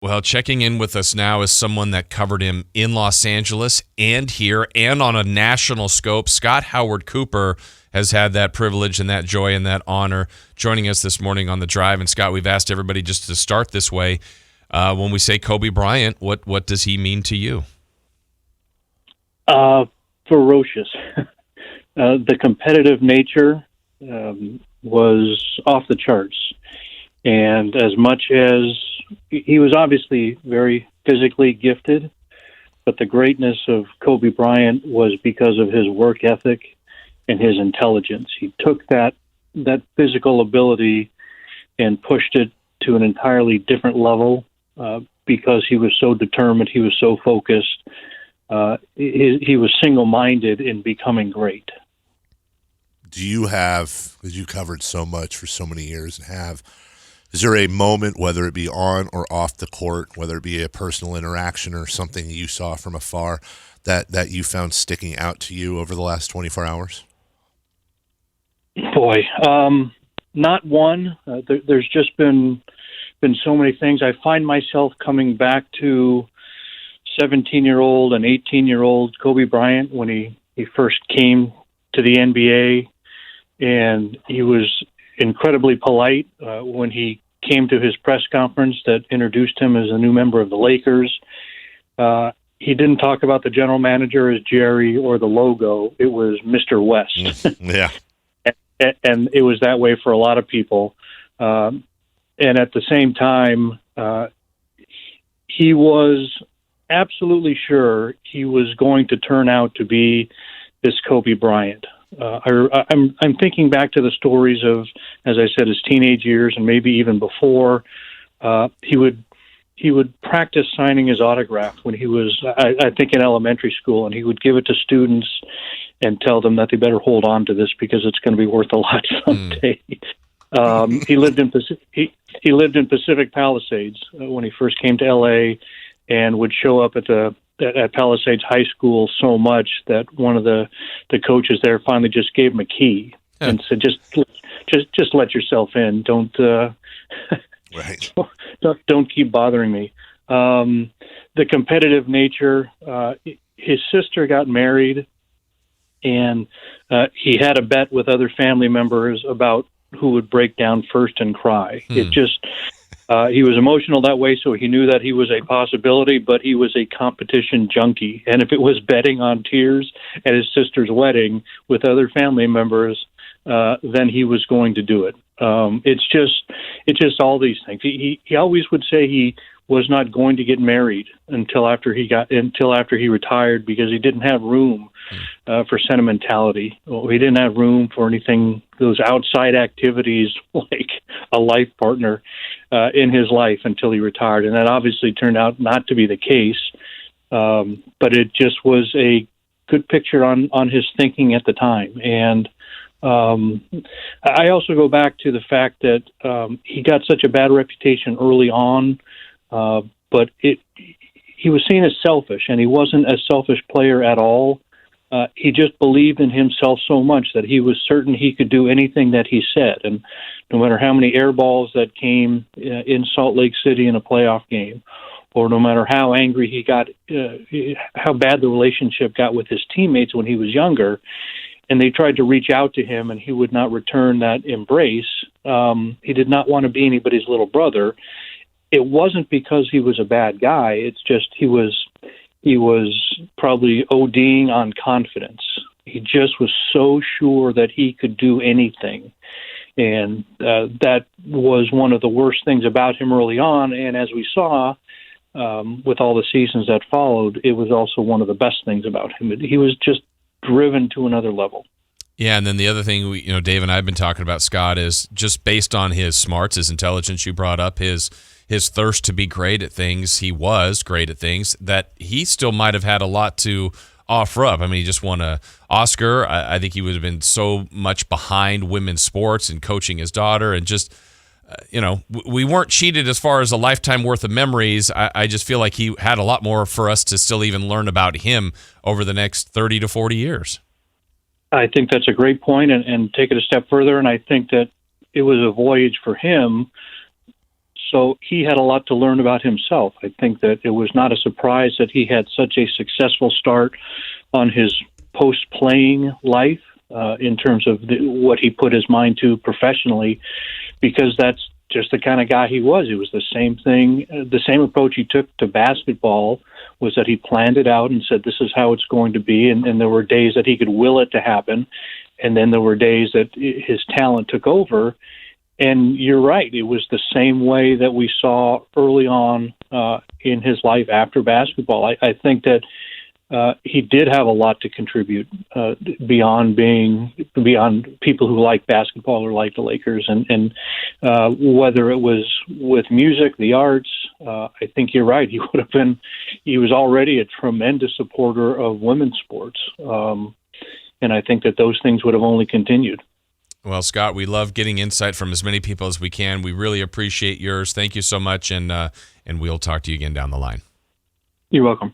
Well, checking in with us now is someone that covered him in Los Angeles and here and on a national scope. Scott Howard Cooper has had that privilege and that joy and that honor joining us this morning on The Drive. And Scott, we've asked everybody just to start this way. When we say Kobe Bryant, what does he mean to you? Ferocious. The competitive nature was off the charts. And as much as he was obviously very physically gifted, but the greatness of Kobe Bryant was because of his work ethic and his intelligence. He took that physical ability and pushed it to an entirely different level because he was so determined, he was so focused. He was single-minded in becoming great. Do you have, because you covered so much for so many years is there a moment, whether it be on or off the court, whether it be a personal interaction or something you saw from afar that you found sticking out to you over the last 24 hours? Boy, not one. There's just been so many things. I find myself coming back to 17-year-old and 18-year-old Kobe Bryant when he first came to the NBA, and he was incredibly polite when he came to his press conference that introduced him as a new member of the Lakers. He didn't talk about the general manager as Jerry or the logo. It was Mr. West. Yeah. And it was that way for a lot of people. And at the same time, he was absolutely sure he was going to turn out to be this Kobe Bryant. I'm thinking back to the stories of, as I said, his teenage years and maybe even before. He would practice signing his autograph when he was, I think, in elementary school, and he would give it to students and tell them that they better hold on to this because it's going to be worth a lot someday. He lived in Pacific Palisades when he first came to L.A. and would show up at Palisades High School so much that one of the coaches there finally just gave him a key and said, just let yourself in. Don't Right. don't keep bothering me. The competitive nature. His sister got married, and he had a bet with other family members about who would break down first and cry. It just. He was emotional that way, so he knew that he was a possibility, but he was a competition junkie. And if it was betting on tears at his sister's wedding with other family members, then he was going to do it. It's just all these things. He always would say he was not going to get married until after he retired because he didn't have room for sentimentality. He didn't have room for anything, those outside activities like a life partner in his life until he retired. And that obviously turned out not to be the case. But it just was a good picture on his thinking at the time. And I also go back to the fact that he got such a bad reputation early on, but he was seen as selfish, and he wasn't a selfish player at all. He just believed in himself so much that he was certain he could do anything that he said. And no matter how many air balls that came in Salt Lake City in a playoff game, or no matter how angry he got, how bad the relationship got with his teammates when he was younger, and they tried to reach out to him and he would not return that embrace. He did not want to be anybody's little brother. It wasn't because he was a bad guy. It's just he was probably ODing on confidence. He just was so sure that he could do anything. And that was one of the worst things about him early on. And as we saw with all the seasons that followed, it was also one of the best things about him. He was just driven to another level. Yeah, and then the other thing Dave and I have been talking about, Scott, is just based on his smarts, his intelligence. You brought up his thirst to be great at things. He was great at things that he still might have had a lot to offer up. I mean, he just won an Oscar. I think he would have been so much behind women's sports and coaching his daughter, and just we weren't cheated as far as a lifetime worth of memories. I just feel like he had a lot more for us to still even learn about him over the next 30 to 40 years. I think that's a great point, and take it a step further, and I think that it was a voyage for him So he had a lot to learn about himself. I think that it was not a surprise that he had such a successful start on his post-playing life in terms of what he put his mind to professionally, because that's just the kind of guy he was. It was the same thing, the same approach he took to basketball was that he planned it out and said, this is how it's going to be. And there were days that he could will it to happen. And then there were days that his talent took over. And you're right. It was the same way that we saw early on in his life after basketball. I think that he did have a lot to contribute beyond people who like basketball or like the Lakers, and whether it was with music, the arts. I think you're right. He was already a tremendous supporter of women's sports, and I think that those things would have only continued. Well, Scott, we love getting insight from as many people as we can. We really appreciate yours. Thank you so much, and we'll talk to you again down the line. You're welcome.